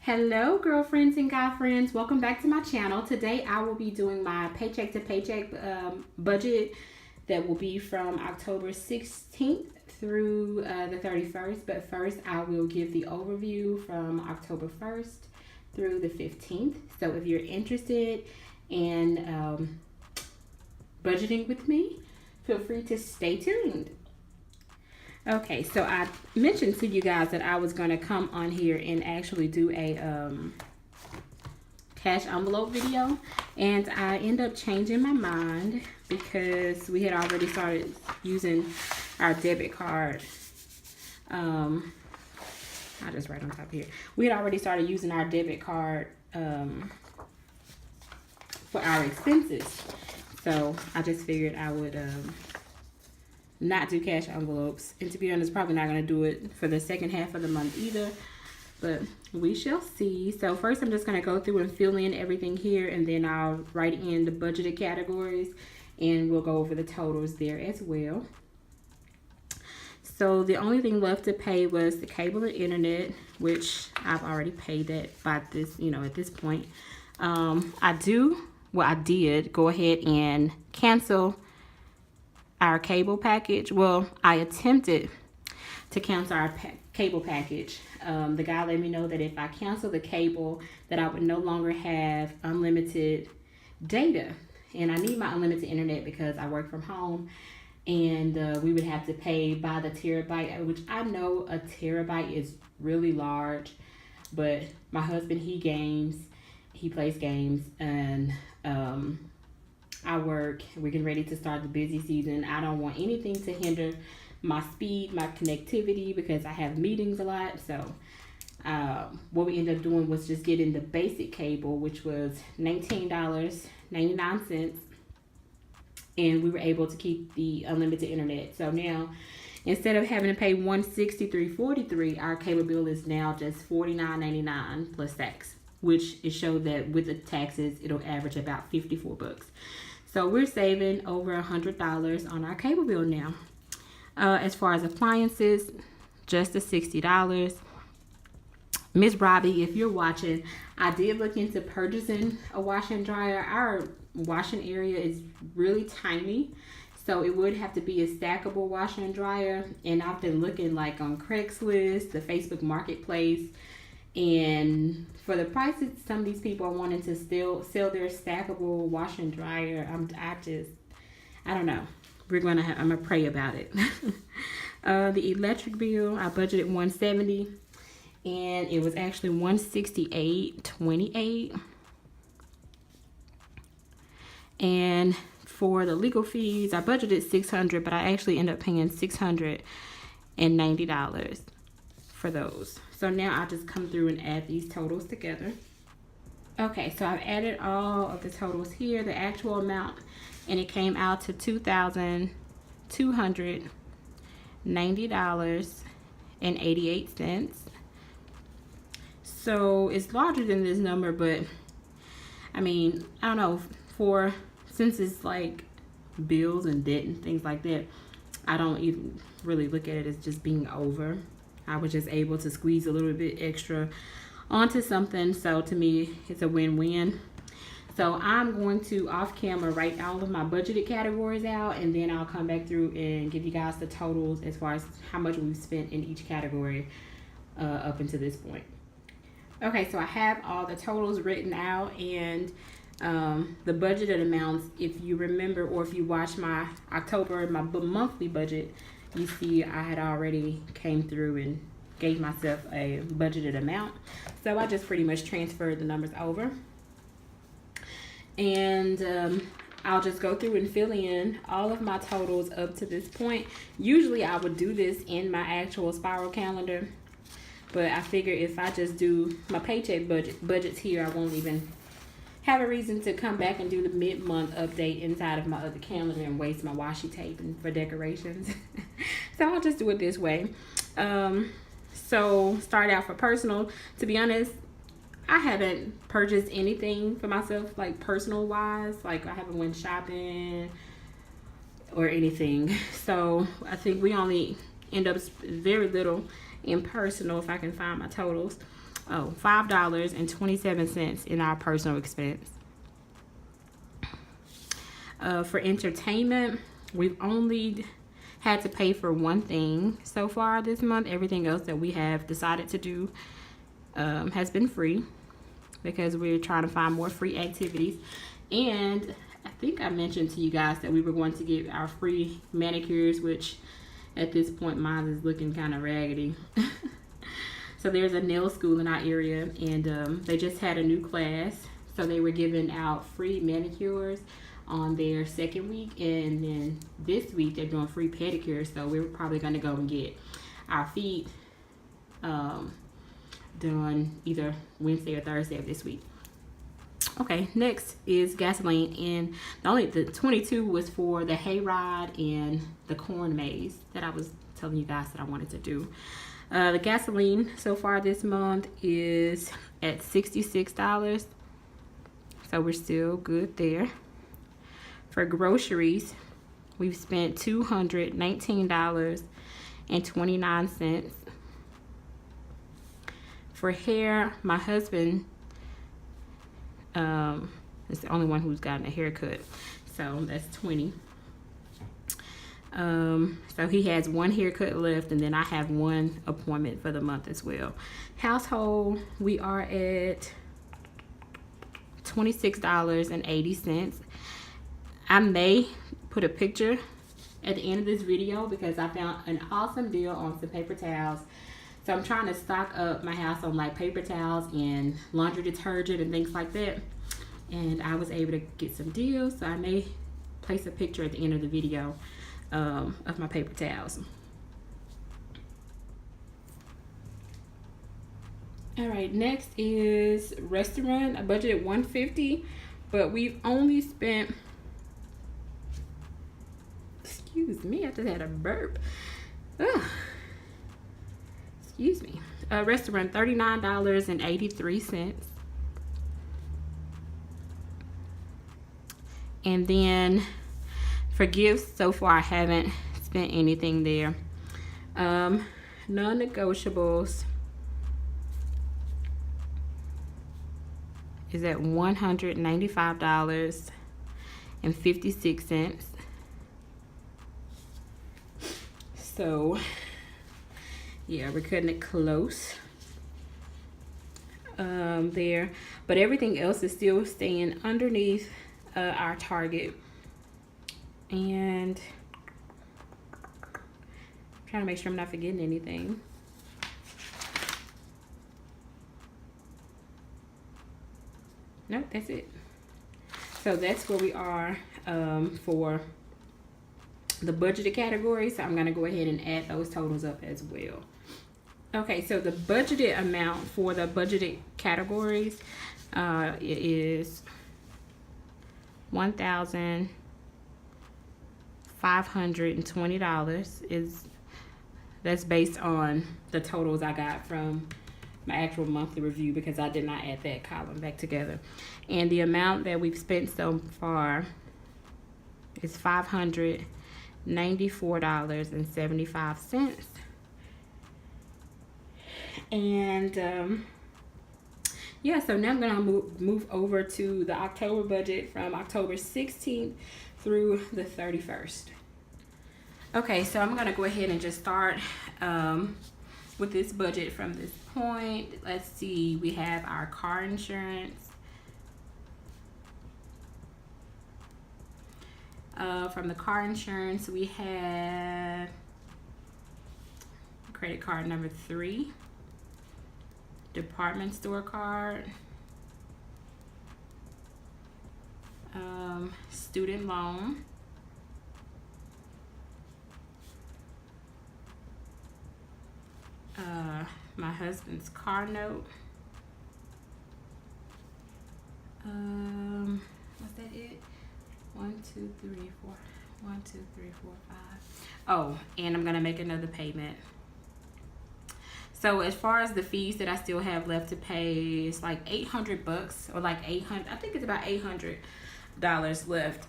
Hello girlfriends and guy friends, welcome back to my channel. Today I will be doing my paycheck to paycheck budget that will be from October 16th through the 31st. But first I will give the overview from October 1st through the 15th. So if you're interested in budgeting with me, feel free to stay tuned. Okay, so I mentioned to you guys that I was going to come on here and actually do a cash envelope video, and I ended up changing my mind because we had already started using our debit card. I just write on top here. We had already started using our debit card for our expenses, so I just figured I would not do cash envelopes, and to be honest, probably not going to do it for the second half of the month either, but we shall see. So first I'm just going to go through and fill in everything here, and then I'll write in the budgeted categories and we'll go over the totals there as well. So the only thing left to pay was the cable and internet, which I've already paid that by this, at this point. I did go ahead and cancel our cable package. Well, I attempted to cancel our cable package. The guy let me know that if I cancel the cable, that I would no longer have unlimited data. And I need my unlimited internet because I work from home, and we would have to pay by the terabyte, which I know a terabyte is really large, but my husband, he plays games, and I work. We're getting ready to start the busy season. I don't want anything to hinder my speed, my connectivity, because I have meetings a lot. So what we ended up doing was just getting the basic cable, which was $19.99, and we were able to keep the unlimited internet. So now, instead of having to pay $163.43, our cable bill is now just $49.99 plus tax, which it showed that with the taxes it'll average about 54 bucks. So we're saving over $100 on our cable bill now. As far as appliances, just the $60. Miss Robbie, if you're watching, I did look into purchasing a washer and dryer. Our washing area is really tiny, so it would have to be a stackable washer and dryer. And I've been looking like on Craigslist, the Facebook Marketplace, and for the prices some of these people are wanting to still sell their stackable washer and dryer, I don't know. I'm gonna pray about it. The electric bill, I budgeted $170, and it was actually $168.28. And for the legal fees, I budgeted $600, but I actually ended up paying $690 for those. So now I'll just come through and add these totals together. Okay, so I've added all of the totals here, the actual amount, and it came out to $2,290.88. So it's larger than this number, but I mean, I don't know, since it's like bills and debt and things like that, I don't even really look at it as just being over. I was just able to squeeze a little bit extra onto something, so to me it's a win-win. So I'm going to off camera write all of my budgeted categories out, and then I'll come back through and give you guys the totals as far as how much we've spent in each category up until this point. Okay, so I have all the totals written out, and the budgeted amounts, if you remember, or if you watch my monthly budget, you see I had already came through and gave myself a budgeted amount. So I just pretty much transferred the numbers over. And I'll just go through and fill in all of my totals up to this point. Usually I would do this in my actual spiral calendar, but I figure if I just do my paycheck budgets here, I won't even have a reason to come back and do the mid-month update inside of my other calendar and waste my washi tape for decorations. So I'll just do it this way. So start out for personal. To be honest, I haven't purchased anything for myself, like personal wise. Like I haven't went shopping or anything. So I think we only end up very little in personal if I can find my totals. $5.27 in our personal expense. For entertainment, we've only had to pay for one thing so far this month. Everything else that we have decided to do has been free, because we're trying to find more free activities. And I think I mentioned to you guys that we were going to get our free manicures, which at this point mine is looking kind of raggedy. So there's a nail school in our area, and they just had a new class, so they were giving out free manicures on their second week, and then this week they're doing free pedicures. So we're probably going to go and get our feet done either Wednesday or Thursday of this week. Okay, next is gasoline, and the 22 was for the hayride and the corn maze that I was telling you guys that I wanted to do. The gasoline so far this month is at $66, so we're still good there. For groceries, we've spent $219.29. For hair, my husband is the only one who's gotten a haircut, so that's $20. So he has one haircut left, and then I have one appointment for the month as well. Household, we are at $26.80. I may put a picture at the end of this video because I found an awesome deal on some paper towels. So I'm trying to stock up my house on like paper towels and laundry detergent and things like that. And I was able to get some deals, so I may place a picture at the end of the video of my paper towels. All right, next is restaurant. I budgeted $150, but we've only spent, excuse me, I just had a burp. Ugh. Excuse me. Restaurant, $39.83. And then for gifts, so far I haven't spent anything there. Non-negotiables is at $195.56. So yeah, we're cutting it close there, but everything else is still staying underneath our target. And I'm trying to make sure I'm not forgetting anything. Nope, that's it. So that's where we are for the budgeted category. So I'm gonna go ahead and add those totals up as well. Okay, so the budgeted amount for the budgeted categories it is $1,520. That's based on the totals I got from my actual monthly review, because I did not add that column back together. And the amount that we've spent so far is $594.75. And yeah, so now I'm gonna move over to the October budget from October 16th through the 31st. Okay, so I'm gonna go ahead and just start with this budget from this point. Let's see, we have our car insurance. From the car insurance, we have credit card number 3, department store card, student loan, my husband's car note, was that it? 1, 2, 3, 4. 1, 2, 3, 4, 5. Oh, and I'm gonna make another payment. So as far as the fees that I still have left to pay, it's like $800 or like 800. I think it's about $800 left.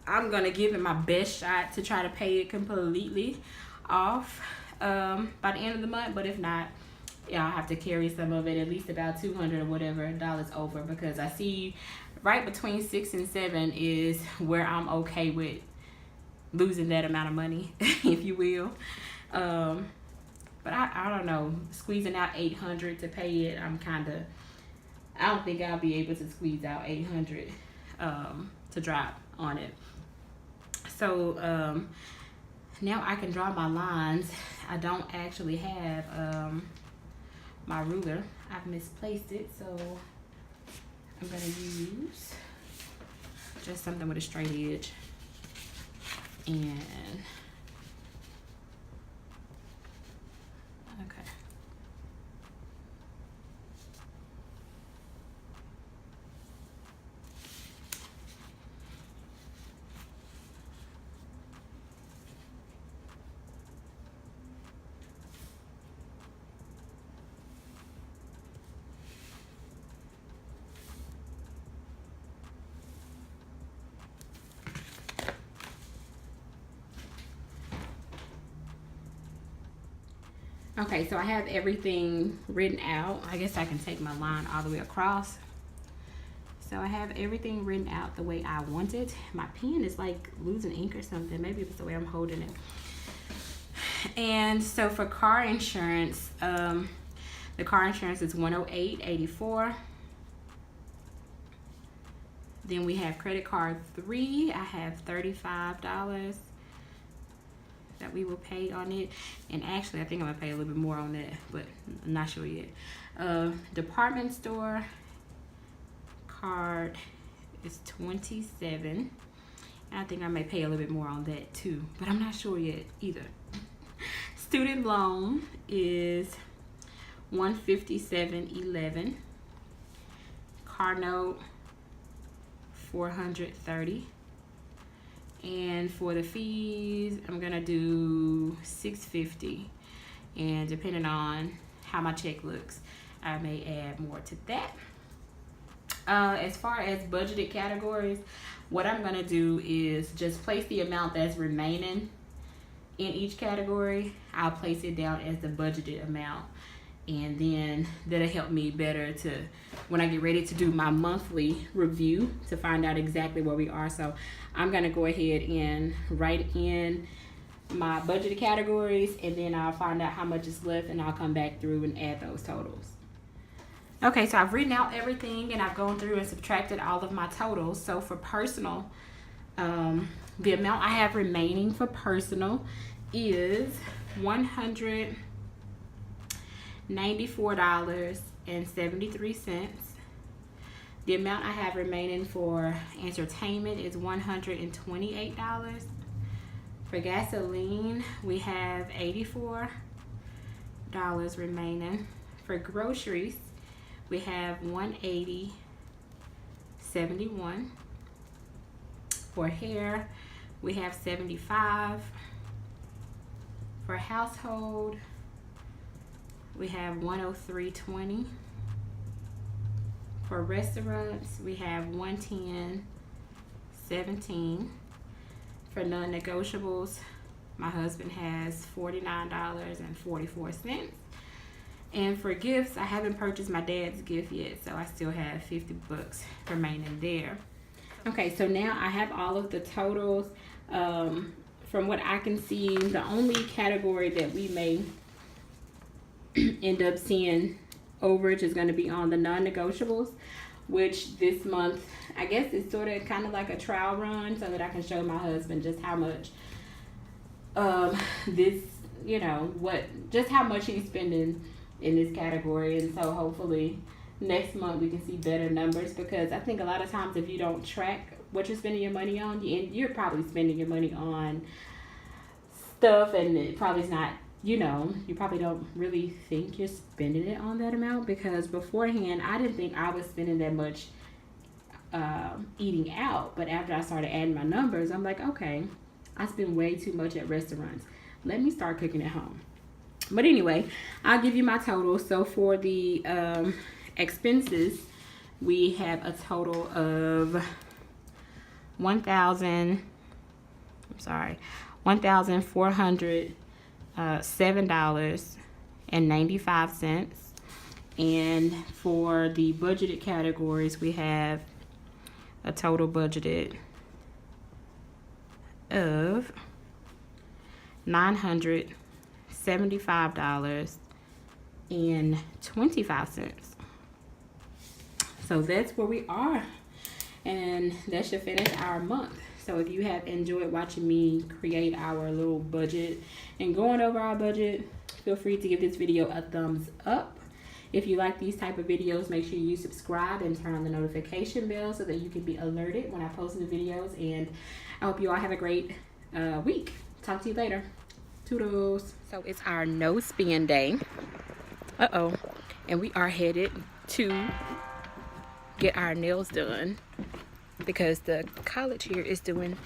I'm gonna give it my best shot to try to pay it completely off by the end of the month. But if not, y'all have to carry some of it, at least about 200 or whatever dollars over, because I see right between 6 and 7 is where I'm okay with losing that amount of money, if you will. But I don't know, squeezing out 800 to pay it, I don't think I'll be able to squeeze out 800 to drop on it. So now I can draw my lines. I don't actually have my ruler. I've misplaced it, so I'm gonna use just something with a straight edge. And okay. Okay, so I have everything written out. I guess I can take my line all the way across. So I have everything written out the way I want it. My pen is like losing ink or something. Maybe it's the way I'm holding it. And so for car insurance, the car insurance is $108.84. Then we have credit card 3. I have $35 that we will pay on it. And actually, I think I'm gonna pay a little bit more on that, but I'm not sure yet. Department store card is $27. And I think I may pay a little bit more on that too, but I'm not sure yet either. Student loan is $157.11. Car note $430. And for the fees, I'm gonna do $650. And depending on how my check looks, I may add more to that. As far as budgeted categories, what I'm gonna do is just place the amount that's remaining in each category. I'll place it down as the budgeted amount. And then that'll help me better to, when I get ready to do my monthly review, to find out exactly where we are. So I'm gonna go ahead and write in my budgeted categories, and then I'll find out how much is left, and I'll come back through and add those totals. Okay, so I've written out everything, and I've gone through and subtracted all of my totals. So for personal, the amount I have remaining for personal is $194.73. The amount I have remaining for entertainment is $128. For gasoline, we have $84 remaining. For groceries, we have $180.71. For hair, we have $75. For household, we have $103.20. For restaurants, we have $110.17. For non-negotiables, my husband has $49.44. And for gifts, I haven't purchased my dad's gift yet, so I still have $50 remaining there. Okay, so now I have all of the totals. From what I can see, the only category that we may end up seeing overage is going to be on the non-negotiables, which this month, I guess it's sort of kind of like a trial run, so that I can show my husband just how much this, you know, just how much he's spending in this category. And so hopefully next month we can see better numbers, because I think a lot of times if you don't track what you're spending your money on, you're probably spending your money on stuff, and it probably is not, you know, you probably don't really think you're spending it on that amount, because beforehand I didn't think I was spending that much eating out. But after I started adding my numbers, I'm like, okay, I spend way too much at restaurants. Let me start cooking at home. But anyway, I'll give you my total. So for the expenses, we have a total of $1,407 And for the budgeted categories, we have a total budgeted of $975.25. So that's where we are, and that should finish our month. So if you have enjoyed watching me create our little budget and going over our budget, feel free to give this video a thumbs up. If you like these type of videos, make sure you subscribe and turn on the notification bell so that you can be alerted when I post new videos. And I hope you all have a great week. Talk to you later. Toodles. So it's our no spend day. And we are headed to get our nails done because the college here is doing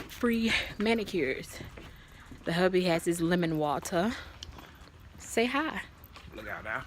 free manicures. The hubby has his lemon water. Say hi. Look out now.